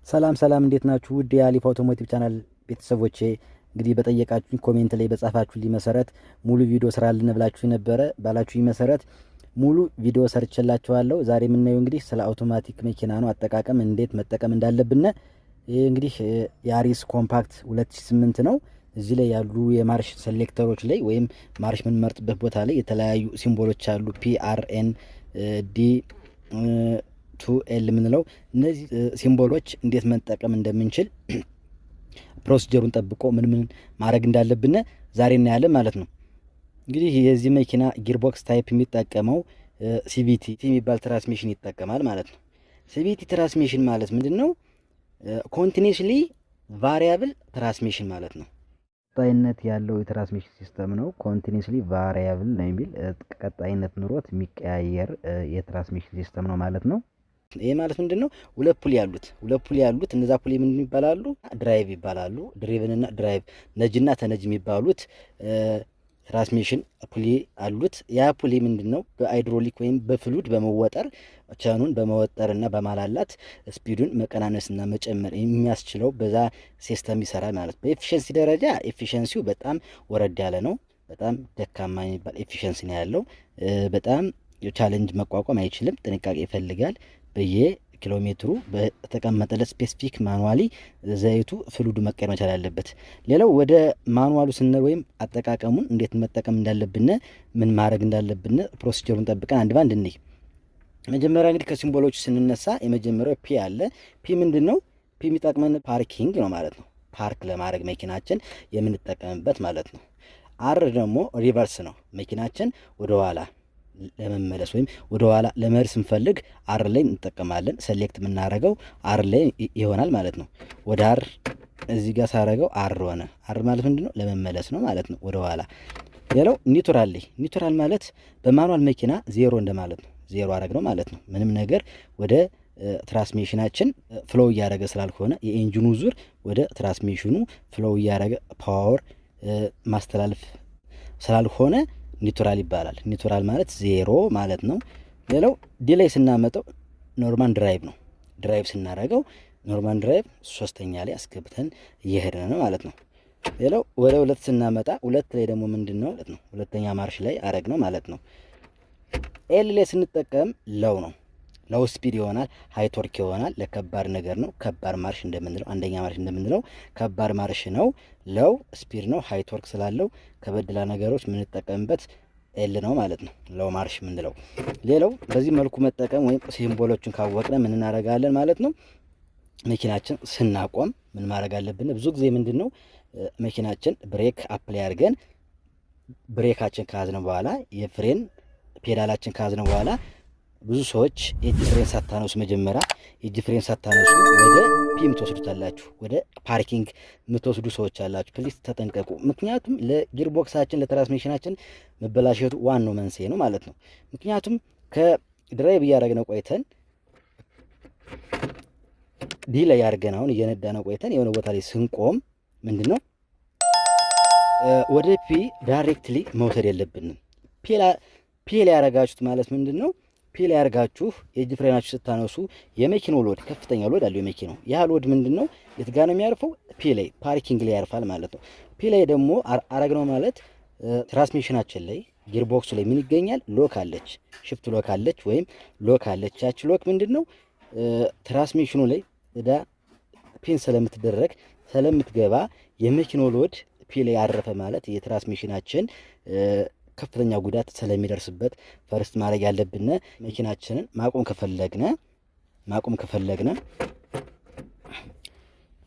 ሰላም ሰላም እንዴት ናችሁ? ውድ የአሊፍ አውቶሞቲቭ ቻናል ቤተሰቦቼ እንግዲህ በጠየቃችሁኝ ኮሜንት ላይ በጻፋችሁልኝ መሰረት ሙሉ ቪዲዮ ስራልን ብላችሁ ነበረ። ባላችሁኝ መሰረት ሙሉ ቪዲዮ ሰርችላችኋለሁ። ዛሬ የምናየው እንግዲህ ስለ አውቶማቲክ መኪና ነው፣ አጠቃቀም እንዴት መጠቀም እንዳለብን። ይሄ እንግዲህ ያሪስ ኮምፓክት 2008 ነው። እዚህ ላይ ያሉ የማርሽ ሴሌክተሮች ላይ ወይም ማርሽ የምንመርጥበት ቦታ ላይ የተለያዩ ሲምቦሎች አሉ። ፒአርኤን ዲ 2ኤል የምንለው እነዚህ ሲምቦሎች እንዴት መጠቀም እንደምንችል ፕሮሲጀሩን ጠብቆ ምን ማድረግ እንዳለብን ዛሬ እናያለን ማለት ነው። እንግዲህ የዚህ መኪና ጊርቦክስ ታይፕ የሚጠቀመው ሲቪቲ የሚባል ትራንስሚሽን ይጠቀማል ማለት ነው። ሲቪቲ ትራንስሚሽን ማለት ምንድነው? ኮንቲኒዩስሊ ቫሪያብል ትራንስሚሽን ማለት ነው። ቀጣይነት ያለው የትራንስሚሽን ሲስተም ነው። ኮንቲኒዩስሊ ቫሪያብል ነው የሚል ቀጣይነት ኑሮት የሚቀያየር የትራንስሚሽን ሲስተም ነው ማለት ነው። ይሄ ማለት ምንድነው? ሁለት ፑሊ ያሉት እነዛ ፑሊ ምን ይባላሉ? ድራይቭ ይባላሉ። ድሪቭን እና ድራይቭ ነጅና ተነጅ የሚባሉት ትራንስሚሽን ፑሊ አሉት። ያ ፑሊ ምንድነው? በሃይድሮሊክ ወይም በፍሉድ በመወጠር ቻኑን በመወጠርና በማላላት ስፒዱን መቀናነስና መጨመር የሚያስችለው በዛ ሲስተም ይሰራል ማለት ነው። በኤፊሺየንሲ ደረጃ ኤፊሺየንሲው በጣም ወረድ ያለ ነው። በጣም ደካማ የሚባል ኤፊሺየንሲ ነው ያለው። በጣም ቻሌንጅ መቋቋም አይችልም። ጥንቃቄ ይፈልጋል። በየኪሎ ሜትሩ በተቀመጠለት ስፔሲፊክ ማኑዋሊ ዘይቱ ፍሉዱ መቀየር መቻል አለበት። ሌላው ወደ ማኑዋሉ ስንል ወይም አጠቃቀሙን እንዴት መጠቀም እንዳለብን ምን ማድረግ እንዳለብን ፕሮሲጀሩን ጠብቀን አንድ ባንድ እንይ። መጀመሪያ እንግዲህ ከሲምቦሎቹ ስንነሳ የመጀመሪያው ፒ አለ። ፒ ምንድነው? ፒ የሚጠቅመን ፓርኪንግ ነው ማለት ነው። ፓርክ ለማድረግ መኪናችን የምንጠቀምበት ማለት ነው። አር ደግሞ ሪቨርስ ነው። መኪናችን ወደ ኋላ ለመመለስ ወይም ወደ ኋላ ለመሄድ ስንፈልግ አር ላይ እንጠቀማለን። ሴሌክት የምናደርገው አር ላይ ይሆናል ማለት ነው። ወደ አር እዚህ ጋር ሳረገው አር ሆነ። አር ማለት ምንድነው? ለመመለስ ነው ማለት ነው ወደ ኋላ። ሌላው ኒውትራል ላይ ኒውትራል ማለት በማኑዋል መኪና ዜሮ እንደማለት ነው። ዜሮ አረግ ነው ማለት ነው። ምንም ነገር ወደ ትራንስሚሽናችን ፍሎው እያደረገ ስላልሆነ የኢንጂኑ ዙር ወደ ትራንስሚሽኑ ፍሎው እያደረገ ፓወር ማስተላለፍ ስላልሆነ ኒውትራል ይባላል። ኒውትራል ማለት ዜሮ ማለት ነው። ሌላው ዲሌይ ስናመጣው ኖርማል ድራይቭ ነው። ድራይቭ ስናደርገው ኖርማል ድራይቭ ሶስተኛ ላይ አስገብተን እየሄድን ነው ማለት ነው። ሌላው ወደ ሁለት ስናመጣ ሁለት ላይ ደግሞ ምንድነው ማለት ነው? ሁለተኛ ማርሽ ላይ አረግ ነው ማለት ነው። ኤል ላይ ስንጠቀም ለው ነው። ለው ስፒድ ይሆናል፣ ሃይ ቶርክ ይሆናል። ለከባድ ነገር ነው። ከባድ ማርሽ እንደምንለው አንደኛ ማርሽ እንደምንለው ከባድ ማርሽ ነው። ለው ስፒድ ነው፣ ሃይ ቶርክ ስላለው ከበድላ ነገሮች የምንጠቀምበት ኤል ነው ማለት ነው። ለው ማርሽ የምንለው። ሌላው በዚህ መልኩ መጠቀም ወይም ሲምቦሎችን ካወቅነ ምን እናደርጋለን ማለት ነው? መኪናችን ስናቆም ምን ማድረግ አለብን? ብዙ ጊዜ ምንድነው መኪናችን ብሬክ አፕላይ አድርገን ብሬካችን ከያዝነ በኋላ የፍሬን ፔዳላችን ከያዝነ በኋላ ብዙ ሰዎች የእጅ ፍሬን ሳታነሱ መጀመሪያ የእጅ ፍሬን ሳታነሱ ወደ ፒ የምትወስዱታላችሁ፣ ወደ ፓርኪንግ የምትወስዱ ሰዎች አላችሁ። ፕሊስ ተጠንቀቁ። ምክንያቱም ለጊርቦክሳችን ለትራንስሚሽናችን መበላሸቱ ዋናው መንስኤ ነው ማለት ነው። ምክንያቱም ከድራይቭ እያደረግነው ቆይተን ዲ ላይ ያርገን አሁን እየነዳነው ቆይተን የሆነ ቦታ ላይ ስንቆም ምንድነው ወደ ፒ ዳይሬክትሊ መውሰድ የለብንም። ፒ ላይ ያረጋችሁት ማለት ምንድነው? ፒ ላይ ያርጋችሁ የእጅ ፍሬናችሁ ስታነሱ የመኪናው ሎድ ከፍተኛ ሎድ አለው የመኪናው። ያ ሎድ ምንድነው የት ጋር ነው የሚያርፈው? ፒ ላይ ፓርኪንግ ላይ ያርፋል ማለት ነው። ፒ ላይ ደግሞ አረግነው ማለት ትራንስሚሽናችን ላይ ጊርቦክሱ ላይ ምን ይገኛል? ሎክ አለች፣ ሽፍት ሎክ አለች ወይም ሎክ አለች። ያቺ ሎክ ምንድነው ትራንስሚሽኑ ላይ እዳ ፒን ስለምትደረግ ስለምትገባ የመኪናው ሎድ ፒ ላይ ያረፈ ማለት የትራንስሚሽናችን ከፍተኛ ጉዳት ስለሚደርስበት ፈርስት ማድረግ ያለብን መኪናችንን ማቆም ከፈለግነ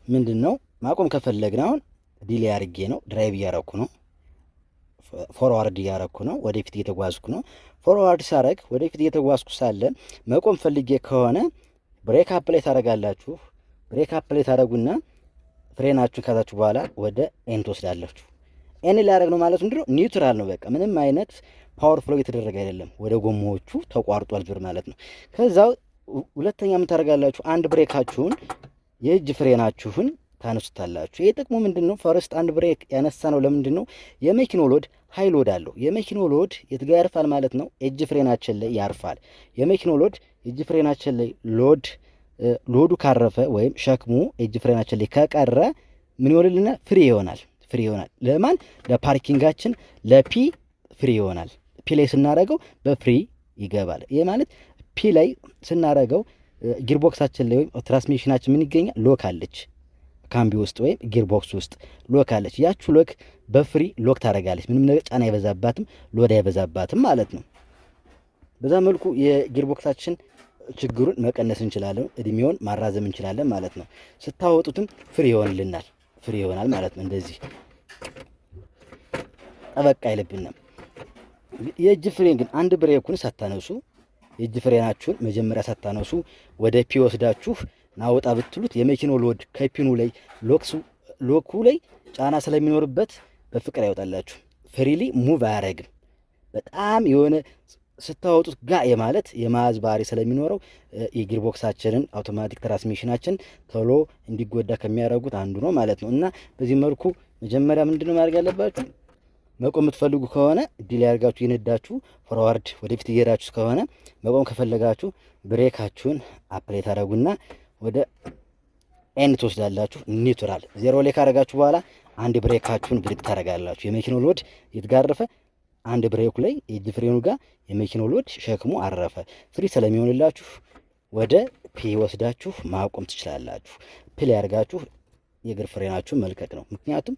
ምንድነው ማቆም ከፈለግነ አሁን ዲሌይ አድርጌ ነው ድራይቭ እያረኩ ነው፣ ፎርዋርድ እያረኩ ነው፣ ወደፊት እየተጓዝኩ ነው። ፎርዋርድ ሳረግ ወደፊት እየተጓዝኩ ሳለ መቆም ፈልጌ ከሆነ ብሬክ አፕ ላይ ታረጋላችሁ። ብሬክ አፕ ላይ ታረጉና ፍሬናችሁን ከታችሁ በኋላ ወደ ኤን ትወስዳላችሁ። ኤን ሊያደርግ ነው ማለት ምንድነው? ኒውትራል ነው። በቃ ምንም አይነት ፓወር ፍሎ እየተደረገ አይደለም። ወደ ጎማዎቹ ተቋርጧል ዙር ማለት ነው። ከዛው ሁለተኛ ምን ታደርጋላችሁ? አንድ ብሬካችሁን የእጅ ፍሬናችሁን ታነሱታላችሁ። ይሄ ጥቅሙ ምንድነው? ፈርስት አንድ ብሬክ ያነሳ ነው ለምንድን ነው? የመኪናው ሎድ ሃይ ሎድ አለው። የመኪናው ሎድ የት ጋር ያርፋል ማለት ነው? እጅ ፍሬናችን ላይ ያርፋል። የመኪናው ሎድ እጅ ፍሬናችን ላይ ሎዱ ካረፈ ወይም ሸክሙ እጅ ፍሬናችን ላይ ከቀረ ምን ይሆንልና? ፍሪ ይሆናል። ለማን? ለፓርኪንጋችን ለፒ ፍሪ ይሆናል። ፒ ላይ ስናረገው በፍሪ ይገባል። ይሄ ማለት ፒ ላይ ስናረገው ጊርቦክሳችን ላይ ወይም ትራንስሚሽናችን ምን ይገኛል? ሎክ አለች። ካምቢ ውስጥ ወይም ጊርቦክስ ውስጥ ሎክ አለች። ያቹ ሎክ በፍሪ ሎክ ታደርጋለች። ምንም ነገር ጫና አይበዛባትም፣ ሎድ አይበዛባትም ማለት ነው። በዛ መልኩ የጊርቦክሳችን ችግሩን መቀነስ እንችላለን፣ እድሜውን ማራዘም እንችላለን ማለት ነው። ስታወጡትም ፍሪ ይሆናል ማለት ነው። እንደዚህ ጠበቃ አይለብንም። የእጅ ፍሬን ግን አንድ ብሬኩን ሳታነሱ የእጅ ፍሬናችሁን መጀመሪያ ሳታነሱ ወደ ፒ ወስዳችሁ ናወጣ ብትሉት የመኪናው ሎድ ከፒኑ ላይ ሎኩ ላይ ጫና ስለሚኖርበት በፍቅር ያወጣላችሁ። ፍሪሊ ሙቭ አያረግም። በጣም የሆነ ስታወጡት ጋ የማለት የማዝ ባህሪ ስለሚኖረው የጊርቦክሳችንን አውቶማቲክ ትራንስሚሽናችን ቶሎ እንዲጎዳ ከሚያደርጉት አንዱ ነው ማለት ነው። እና በዚህ መልኩ መጀመሪያ ምንድነው ማድረግ ያለባችሁ? መቆም የምትፈልጉ ከሆነ ዲሌ ያርጋችሁ የነዳችሁ ፎርዋርድ ወደፊት እየሄዳችሁ ከሆነ መቆም ከፈለጋችሁ ብሬካችሁን አፕላይ ታደርጉና ወደ ኤን ትወስዳላችሁ። ኒውትራል ዜሮ ላይ ካረጋችሁ በኋላ አንድ ብሬካችሁን ብድግ ታረጋላችሁ። የመኪናው ሎድ የተጋረፈ አንድ ብሬኩ ላይ የእጅ ፍሬኑ ጋር የመኪናው ሎድ ሸክሙ አረፈ። ፍሪ ስለሚሆንላችሁ ወደ ፒ ወስዳችሁ ማቆም ትችላላችሁ። ፒ ላይ ያርጋችሁ የእግር ፍሬናችሁን መልቀቅ ነው። ምክንያቱም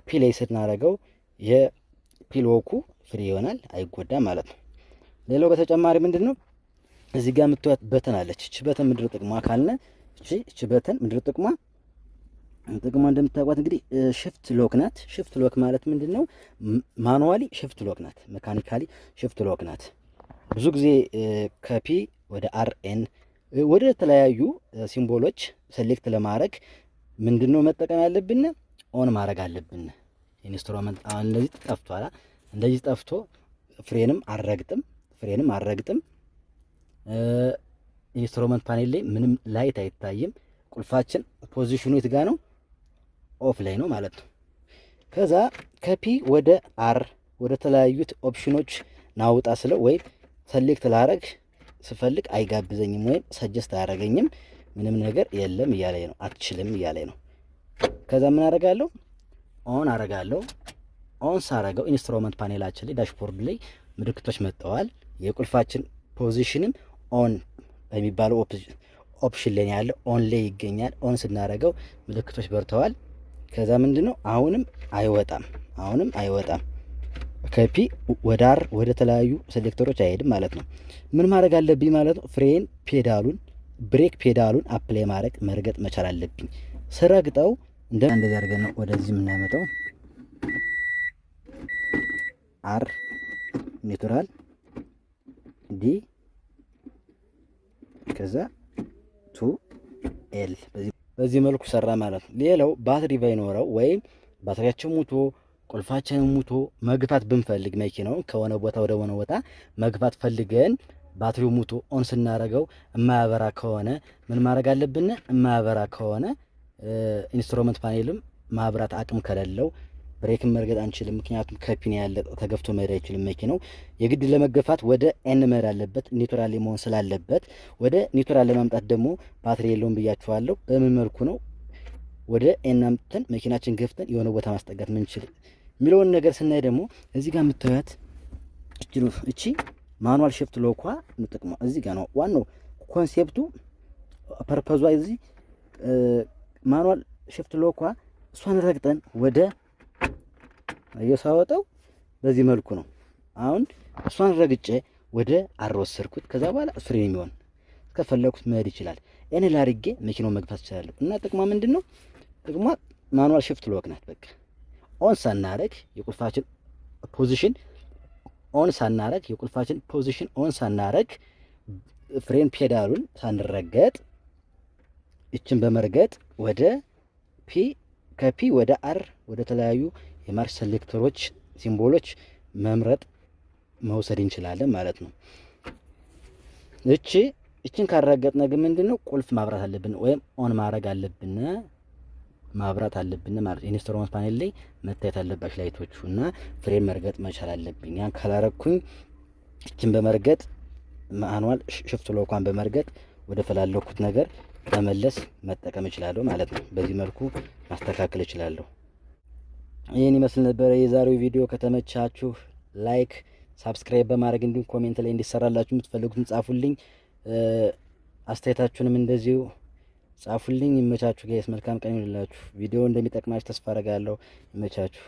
ፒ ላይ ስናረገው የፒሎኩ ፍሪ ይሆናል፣ አይጎዳም ማለት ነው። ሌላው በተጨማሪ ምንድነው እዚህ ጋር የምትወት በተን አለች። እቺ በተን ምንድነው ጥቅሟ ካልነ እቺ በተን ምንድነው ጥቅሟ እንደምታውቋት እንግዲህ ሽፍት ሎክ ናት። ሽፍት ሎክ ማለት ምንድነው? ማኑዋሊ ሽፍት ሎክ ናት፣ ሜካኒካሊ ሽፍት ሎክ ናት። ብዙ ጊዜ ከፒ ወደ አር ኤን ወደ ተለያዩ ሲምቦሎች ሴሌክት ለማድረግ ምንድነው መጠቀም ያለብን? ኦን ማድረግ አለብን። ኢንስትሩመንት አሁን እንደዚህ ጠፍቷል። እንደዚህ ጠፍቶ ፍሬንም አረግጥም ኢንስትሩመንት ፓኔል ላይ ምንም ላይት አይታይም። ቁልፋችን ፖዚሽኑ የት ጋር ነው? ኦፍ ላይ ነው ማለት ነው። ከዛ ከፒ ወደ አር ወደ ተለያዩት ኦፕሽኖች ናውጣ ስለው ወይም ሰሌክት ላረግ ስፈልግ አይጋብዘኝም ወይም ሰጀስት አያረገኝም። ምንም ነገር የለም እያለኝ ነው፣ አትችልም እያለኝ ነው። ከዛ ምን አረጋለሁ? ኦን አረጋለሁ። ኦን ሳረገው ኢንስትሩመንት ፓኔላችን ላይ ዳሽቦርድ ላይ ምልክቶች መጥተዋል። የቁልፋችን ፖዚሽንም ኦን በሚባለው ኦፕሽን ላይ ያለ ኦን ላይ ይገኛል። ኦን ስናረገው ምልክቶች በርተዋል። ከዛ ምንድነው አሁንም አይወጣም። ከፒ ወደ አር ወደ ተለያዩ ሴሌክተሮች አይሄድም ማለት ነው። ምን ማድረግ አለብኝ ማለት ነው? ፍሬን ፔዳሉን ብሬክ ፔዳሉን አፕላይ መርገጥ መቻል አለብኝ። ስረግጠው እንደዚህ አድርገን ነው ወደዚህ የምናመጣው። አር ኒውትራል ዲ ከዛ ቱ ኤል በዚህ መልኩ ሰራ ማለት ነው። ሌላው ባትሪ ባይኖረው ወይም ባትሪያችን ሙቶ ቁልፋችን ሙቶ መግፋት ብንፈልግ መኪናውን ከሆነ ቦታ ወደ ሆነ ቦታ መግፋት ፈልገን ባትሪው ሙቶ ኦን ስናረገው የማያበራ ከሆነ ምን ማድረግ አለብን? የማያበራ ከሆነ ኢንስትሩመንት ፓኔልም ማብራት አቅም ከሌለው ብሬክን መርገጥ አንችልም። ምክንያቱም ከፒን ያለ ተገፍቶ መሄድ አይችልም መኪናው። የግድ ለመገፋት ወደ ኤን መሄድ አለበት፣ ኒውትራል መሆን ስላለበት። ወደ ኒውትራል ለማምጣት ደግሞ ባትሪ የለውም ብያችኋለሁ። በምን መልኩ ነው ወደ ኤን አምጥተን መኪናችን ገፍተን የሆነ ቦታ ማስጠጋት ምንችል የሚለውን ነገር ስናይ ደግሞ እዚህ ጋር የምታዩት እቺ ማኑዋል ሽፍት ሎኳ ጥቅሟ እዚህ ጋር ነው። ዋናው ኮንሴፕቱ ፐርፐዟ እዚህ ማኑዋል ሽፍት ሎኳ እሷን ረግጠን ወደ እየሳወጣው በዚህ መልኩ ነው አሁን እሷን ረግጬ ወደ አር ወሰድኩት። ከዛ በኋላ ፍሬን የሚሆን ከፈለኩት መሄድ ይችላል። እኔ ላርጌ መኪናውን መግፋት ይችላል። እና ጥቅሟ ምንድነው? ጥቅሟ ማኑዋል ሽፍት ሎክ ናት። በቃ ኦን ሳናረግ የቁልፋችን ፖዚሽን ኦን ሳናረግ የቁልፋችን ፖዚሽን ኦን ሳናረግ ፍሬን ፔዳሉን ሳንረገጥ እችን በመርገጥ ወደ ፒ ከፒ ወደ አር ወደ ተለያዩ የማርሽ ሴሌክተሮች ሲምቦሎች መምረጥ መውሰድ እንችላለን ማለት ነው። እችን ካረገጥነ ግን ምንድነው ቁልፍ ማብራት አለብን ወይም ኦን ማድረግ አለብን ማለት ኢንስትሩመንት ፓኔል ላይ መታየት አለባሽ ላይቶቹ እና ፍሬም መርገጥ መቻል አለብኝ። ያን ካላረኩኝ እችን በመርገጥ ማኑዋል ሽፍት ሎኳን በመርገጥ ወደ ፈላለኩት ነገር መመለስ መጠቀም እችላለሁ ማለት ነው። በዚህ መልኩ ማስተካከል እችላለሁ። ይህን ይመስል ነበረ የዛሬው ቪዲዮ። ከተመቻችሁ ላይክ፣ ሳብስክራይብ በማድረግ እንዲሁም ኮሜንት ላይ እንዲሰራላችሁ የምትፈልጉትን ጻፉልኝ። አስተያየታችሁንም እንደዚሁ ጻፉልኝ። ይመቻችሁ ጋይስ። መልካም ቀን ይሁንላችሁ። ቪዲዮ እንደሚጠቅማችሁ ተስፋ አደርጋለሁ። ይመቻችሁ።